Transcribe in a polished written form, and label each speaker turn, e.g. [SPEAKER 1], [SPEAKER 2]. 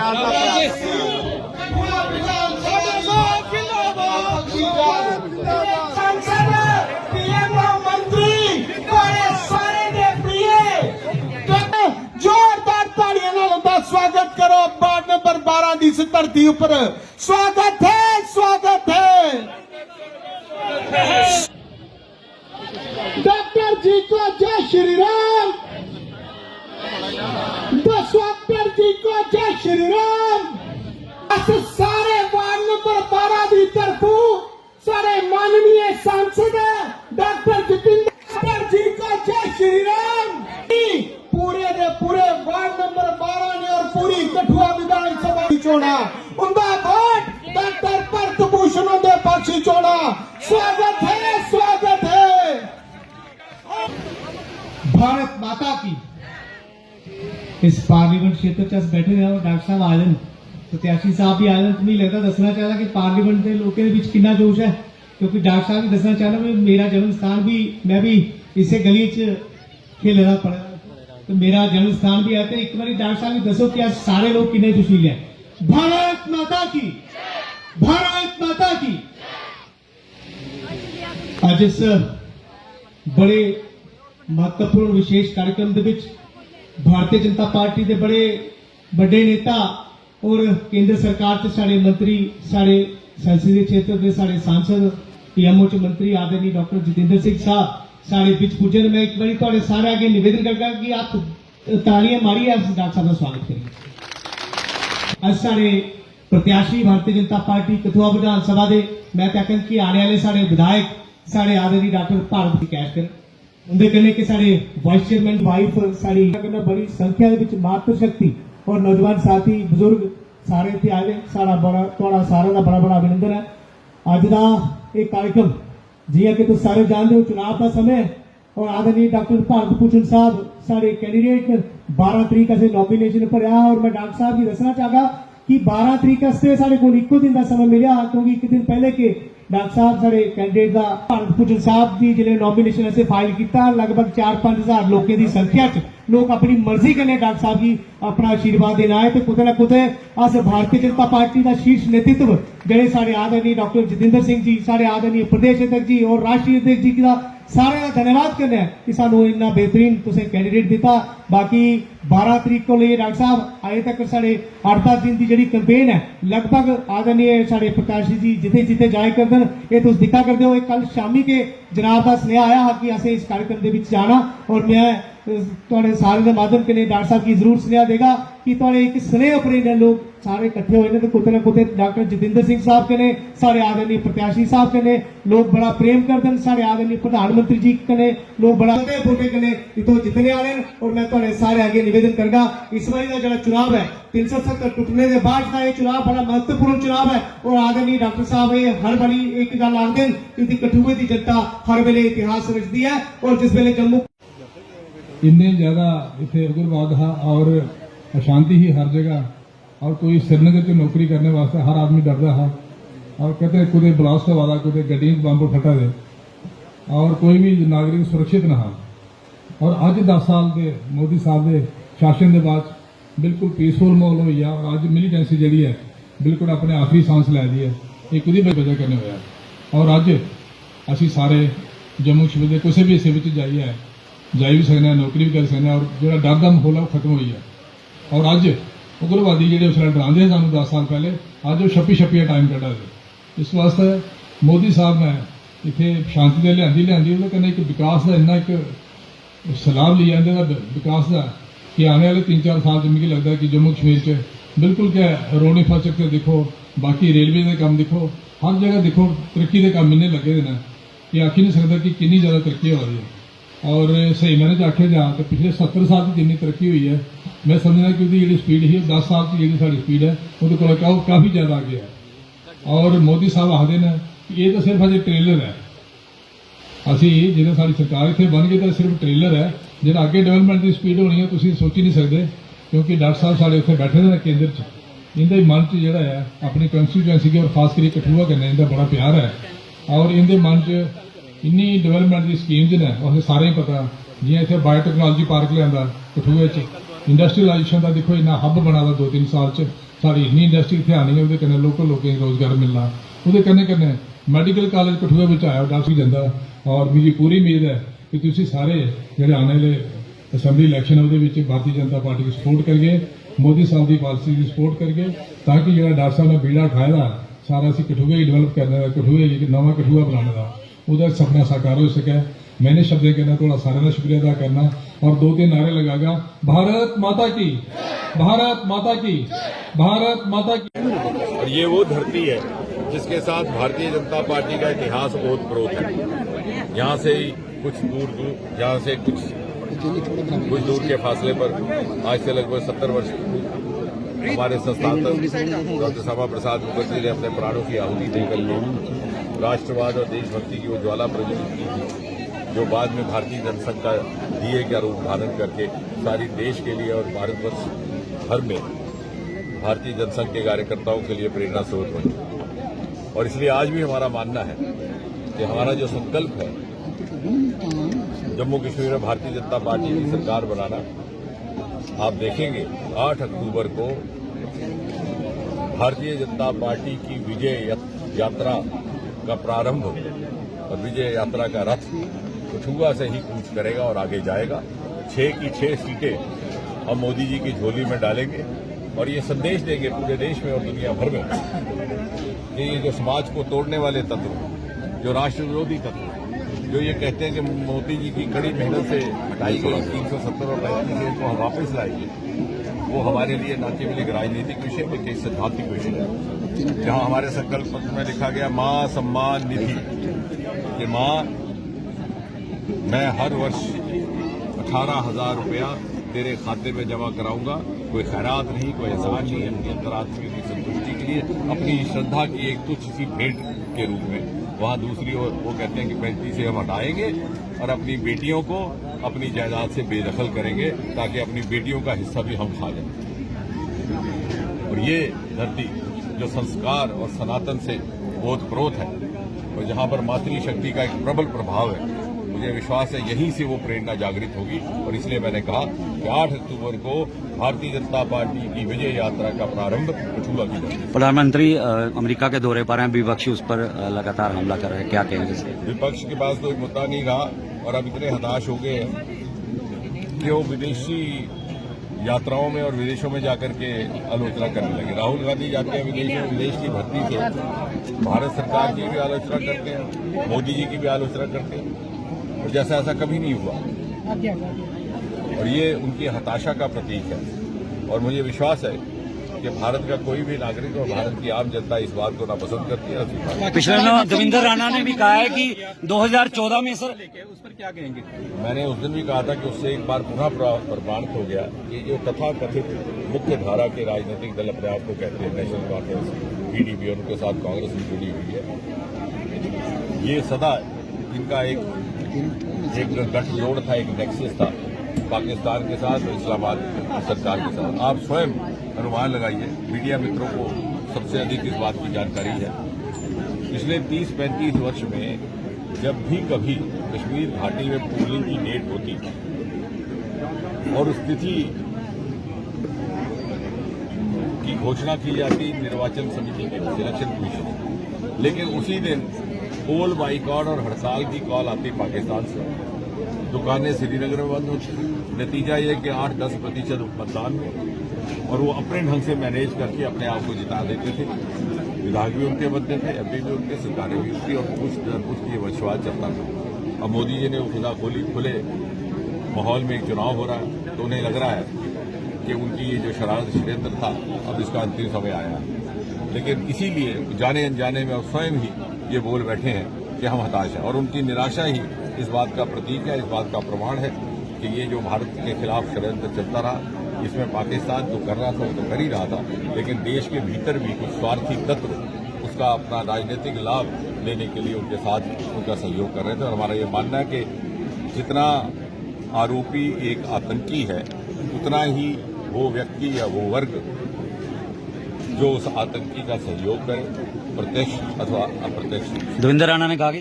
[SPEAKER 1] जोरदार तालियां नाल उनका स्वागत करो। वार्ड नंबर 12 की इस धरती उपर स्वागत है, स्वागत है। डॉक्टर जी को जय श्री राम। डॉक्टर जी को जय श्री राम। अस सारे वार्ड नंबर 12 की तरफों सारे माननीय सांसद डॉक्टर जितेंद्र जी को जय श्री राम। पूरे दे पूरे वार्ड नंबर 12 ने और पूरी कठुआ विधानसभा की चोणा उनका वोट डॉक्टर भरत भूषण के पक्ष चोणा। स्वागत है, स्वागत है।
[SPEAKER 2] भारत माता की। इस पार्लियामेंट क्षेत्र च अस बैठे रहे डॉक्टर साहब आ जाए, प्रत्याशी साहब भी आ जाए। तुम्हें लगता दसना चाहता कि पार्लीमेंट के लोगों के बीच कितना जोश है, क्योंकि डॉक्टर साहब भी दसना चाहता भी मेरा जन्म स्थान भी मैं भी इसे गली च खेलना पड़ा, तो मेरा जन्म स्थान भी है। तो एक बार डॉक्टर साहब भी दसो कि आज सारे लोग कितने जोशीले हैं। भारत माता की, भारत माता की। आज इस बड़े महत्वपूर्ण विशेष कार्यक्रम के विच भारतीय जनता पार्टी के बड़े बड़े नेता और केंद्र सरकार के सारे मंत्री, सारे संसदीय क्षेत्र के सारे सांसद, पीएमओ च मंत्री आदरणीय डॉक्टर जितेंद्र सिंह साहब सारे बिच पुजे। मैं एक बार थोड़े सारे आगे निवेदन करता कि आप तालियां मारिए, आप डॉक्टर साहब का स्वागत करिए। आज सारे प्रत्याशी भारतीय जनता पार्टी कठुआ विधानसभा के मैं कहता कि आने वाले सारे विधायक सारे आदरणीय डॉक्टर भारत की कैद कर उनके कहने के सारे वाइस चेयरमैन वाइफ सारी बड़ी संख्या के मातृशक्ति और नौजवान साथी बुजुर्ग सारे इतने आए। सारा बड़ा थोड़ा सारा का बड़ा बड़ा अभिनंदन है। अज का एक कार्यक्रम जिया कि तुम सारे जानते हो चुनाव का समय और आदरणीय डॉक्टर भारत भूषण साहब सारे कैंडिडेट 12 तरीक से नॉमिनेशन भरया। और मैं डॉक्टर साहब की दसना चाहता कि 12 तरीक साढ़े को एको दिन का समय मिला, क्योंकि एक दिन पहले के डॉक्टर साहब सारे कैंडिडेट का भारत भूषण साहब की जिन्हें नॉमिनेशन ऐसे फाइल किया। लगभग 4-5 हजार लोगों की संख्या च लोग अपनी मर्जी कने डॉक्टर साहब की अपना आशीर्वाद देना है। तो कुते ना कुते अस भारतीय जनता पार्टी का शीर्ष नेतृत्व जड़े सारे आदरणीय डॉक्टर जितेंद्र सिंह जी, सारे आदरणीय प्रदेश अध्यक्ष जी और राष्ट्रीय अध्यक्ष जी का सारे का धन्यवाद करना है कि सानू इतना बेहतरीन तुसें कैंडिडेट दिता। बाकी 12 तरीक को लिए डॉक्टर साहब अजे तक साढ़े 8-10 दिन की जी कैंपेन है, लगभग आदरणीय साढ़े प्रत्याशी जी जिथे जिथे जाए करदन ये तुम दिखा करते हो। कल शामी के जनाब का स्नेहा आया कि असें इस कार्यक्रम के विच जाना, और मैं थोड़े सारे के माध्यम के डॉक्टर साहब की जरूर स्नेहा देगा कि थोड़े एक स्नेह पर लोग सारे इकट्ठे हुए तो कुछ ना कुछ डॉक्टर जितेंद्र सिंह साहब के ने सारे आदरणीय प्रत्याशी साहब के ने लोग बड़ा प्रेम करते हैं। सारे आदरणीय प्रधानमंत्री जी के ने लोग बड़ा फुटे के ने इतों जितने आ रहे हैं। और मैं थोड़े सारे आगे निवेदन करूंगा, इस बार का जो चुनाव है 370 टुटने के बाद का ये चुनाव बड़ा महत्वपूर्ण चुनाव है। और आदरणीय डॉक्टर साहब ये हर बारी एक गल आखते हैं कि कठुए की जनता हर वेले इतिहास रचती है। और जिस वेले जम्मू
[SPEAKER 3] इन्ने ज्यादा इतने उग्रवाद हा और अशांति ही हर जगह, और कोई श्रीनगर च नौकरी करने वास्ते हर आदमी डरता है। और कहते कुछ ब्लास्ट का वादा, कुछ गड्डियों बंब फटा दे, और कोई भी नागरिक सुरक्षित ना हो। और अज 10 साल के मोदी साहब के शासन के बाद बिल्कुल पीसफुल माहौल हो गया। और अज मिलीटेंसी जी है बिल्कुल अपने आखिरी सांस लै दी है, एक वजह करने होया। और अज असी सारे जम्मू कश्मीर के किसी भी हिस्से में जाई भी सकते हैं, नौकरी भी कर सकते हैं। और जो डर का माहौल है वो खत्म हो गया। और अज उग्रवादी जो उस डराते सू 10 साल पहले, अज वो छप्पी टाइम कटा दे। इस वास्ते मोदी साहब ने इतने शांति तो लियांदी वो कहने एक विकास का इन्ना एक सलाह लिया विकास का कि आने वाले 3-4 साल मुझे लगता है कि जम्मू कश्मीर च बिल्कुल क्या रोड इंफ्रास्ट्रक्चर देखो, बाकी रेलवे के काम देखो, हर जगह देखो तरक्की के काम इन्ने लगे हैं कि आखी नहीं सकता कि कितनी ज़्यादा तरक्की हो रही है। और सही मैंने आखे जा तो पिछले 70 साल की जितनी तरक्की हुई है, मैं समझना कि उसकी जी स्पीड ही 10 साल की जी साड़ी स्पीड है वो काफ़ी ज़्यादा आगे है। और मोदी साहब आखते हैं कि ये तो सिर्फ अजे ट्रेलर है, असी जो साड़ी सरकार इतने बन गई तो सिर्फ ट्रेलर है, जो आगे डेवलपमेंट की स्पीड होनी है तुम सोच ही नहीं सकते। क्योंकि डॉक्टर साहब साढ़े उत्थे बैठे हैं केंद्र च, इनके मन च जोड़ा है अपनी कंस्टिट्यूएंसी के और खास करके कठुआ करने इनका बड़ा प्यार है। और इनके मन च इन्नी डेवलपमेंट की स्कीम्स ने, और सारे ही पता जी इतने बायोटैक्नोलॉजी पार्क लिया कठुए इंडस्ट्रीलाइजेशन का देखो इन्ना हब बना दा 2-3 साल च साड़ी इन्नी इंडस्ट्री इत्थे आनी है उहदे कन्नै लोकल लोकें गी रोजगार मिलना उहदे कन्नै कन्नै मैडिकल कॉलेज कठुआ विच आया डॉक्टर जंदा और मेरी पूरी उम्मीद है कि तुसीं सारे जिहड़े आने वाले असैम्बली इलैक्शन है उहदे विच भारतीय जनता पार्टी की सपोर्ट करिए मोदी साहब की पॉलिसी की सपोर्ट करिए ताकि जिहड़ा डॉक्टर साहब ने बीड़ा उठाए दा सारा असीं कठुए गी डेवलप करने का कठुए गी नवा कठुआ बनाने का उहदा सपना साकार हो सके। मैंने शब्द कहना थोड़ा सारे का शुक्रिया अदा करना और 2-3 नारे लगागा भारत माता की भारत माता की भारत माता की।
[SPEAKER 4] और ये वो धरती है जिसके साथ भारतीय जनता पार्टी का इतिहास ओतप्रोत है। यहाँ से ही कुछ दूर यहाँ से कुछ दूर के फासले पर आज से लगभग 70 वर्ष हमारे संस्थापक डॉक्टर श्यामा प्रसाद मुखर्जी ने अपने प्राणों की आहुति देकर के राष्ट्रवाद और देशभक्ति की वो ज्वाला प्रज्वलित की थी जो बाद में भारतीय जनसंघ का दिए का रूप धारण करके सारी देश के लिए और भारतवर्ष भर में भारतीय जनसंघ के कार्यकर्ताओं के लिए प्रेरणा स्रोत बनी। और इसलिए आज भी हमारा मानना है कि हमारा जो संकल्प है जम्मू कश्मीर में भारतीय जनता पार्टी की सरकार बनाना, आप देखेंगे 8 अक्टूबर को भारतीय जनता पार्टी की विजय यात्रा का प्रारंभ और विजय यात्रा का रथ कठुआ से ही कूच करेगा और आगे जाएगा। 6 की 6 सीटें हम मोदी जी की झोली में डालेंगे और ये संदेश देंगे पूरे देश में और दुनिया भर में कि ये जो समाज को तोड़ने वाले तत्व, जो राष्ट्र विरोधी तत्व, जो ये कहते हैं कि मोदी जी की कड़ी मेहनत से हटाई गई 370 और 35 को हम वापस लाएंगे, वो हमारे लिए न केवल एक राजनीतिक विषय बल्कि एक सैद्धांतिक विषय है। जहां हमारे संकल्प पत्र में लिखा गया मां सम्मान निधि, कि मां मैं हर वर्ष 18,000 रुपया तेरे खाते में जमा कराऊंगा, कोई खैरात नहीं, कोई एहसान नहीं, अपनी अंतरात्मा की संतुष्टि के लिए, अपनी श्रद्धा की एक तुच्छ सी भेंट के रूप में। वहां दूसरी ओर वो कहते हैं कि 35 से हम हटाएंगे और अपनी बेटियों को अपनी जायदाद से बेदखल करेंगे ताकि अपनी बेटियों का हिस्सा भी हम खा जाएं। और ये धरती जो संस्कार और सनातन से ओतप्रोत है और जहां पर मातृशक्ति का एक प्रबल प्रभाव है, मुझे विश्वास है यहीं से वो प्रेरणा जागृत होगी। और इसलिए मैंने कहा कि 8 अक्टूबर को भारतीय जनता पार्टी की विजय यात्रा का प्रारंभ कठुआ की धरती।
[SPEAKER 5] प्रधानमंत्री अमेरिका के दौरे पर हैं, विपक्षी उस पर लगातार हमला कर रहे हैं, क्या कहेंगे?
[SPEAKER 4] विपक्ष के पास कोई मुद्दा नहीं रहा और अब इतने हताश हो गए हैं कि वो विदेशी यात्राओं में और विदेशों में जाकर के आलोचना करने लगे। राहुल गांधी जाते हैं विदेश में, विदेश की धरती से भारत सरकार की भी आलोचना करते हैं, मोदी जी की भी आलोचना करते हैं और जैसा ऐसा कभी नहीं हुआ। और ये उनकी हताशा का प्रतीक है। और मुझे विश्वास है कि भारत का कोई भी नागरिक और भारत की आम जनता इस बात को नापसंद करती है।
[SPEAKER 5] पिछले दिनों देवेंद्र राणा ने भी कहा है कि 2014 में सर
[SPEAKER 3] उस पर क्या कहेंगे?
[SPEAKER 4] मैंने उस दिन भी कहा था कि उससे एक बार पुनः प्रमाणित हो गया कि जो तथाकथित मुख्य धारा के राजनीतिक दल अपने आप को कहते हैं, नेशनल कॉन्फ्रेंस, पीडीपी, और उनके साथ कांग्रेस भी जुड़ी हुई है, ये सदा इनका एक गठजोड़ था, एक नेक्सस था पाकिस्तान के साथ और इस्लामाबाद सरकार के साथ। आप स्वयं अनुमान लगाइए, मीडिया मित्रों को सबसे अधिक इस बात की जानकारी है। पिछले 30-35 वर्ष में जब भी कभी कश्मीर घाटी में पोलिंग की डेट होती और स्थिति की घोषणा की जाती निर्वाचन समिति के, सिलेक्शन कमीशन, लेकिन उसी दिन पोल बाइकआउट और हड़ताल की कॉल आती पाकिस्तान से, दुकानें श्रीनगर में बंद होती। नतीजा ये कि 8-10% मतदान में, और वो अपने ढंग से मैनेज करके अपने आप को जिता देते थे। विधायक भी उनके बनते थे, एमपी भी उनके, सरकारें भी उनकी, और कुछ ये वंशवाद चलता था। अब मोदी जी ने वो खुदा खोली, खुले माहौल में एक चुनाव हो रहा है तो उन्हें लग रहा है कि उनकी ये जो शरारत षड्यंत्र था अब इसका अंतिम समय आया है। लेकिन इसीलिए जाने अनजाने में और स्वयं ही ये बोल बैठे हैं कि हम हताश हैं, और उनकी निराशा ही इस बात का प्रतीक है, इस बात का प्रमाण है कि ये जो भारत के खिलाफ षड्यंत्र चलता रहा, इसमें पाकिस्तान जो कर रहा था वो तो कर ही रहा था, लेकिन देश के भीतर भी कुछ स्वार्थी तत्व उसका अपना राजनीतिक लाभ लेने के लिए उनके साथ उनका सहयोग कर रहे थे। और हमारा ये मानना है कि जितना आरोपी एक आतंकी है, उतना ही वो व्यक्ति या वो वर्ग जो उस आतंकी का सहयोग करे, प्रत्यक्ष अथवा अप्रत्यक्ष।
[SPEAKER 5] देवेंद्र राणा ने कहा कि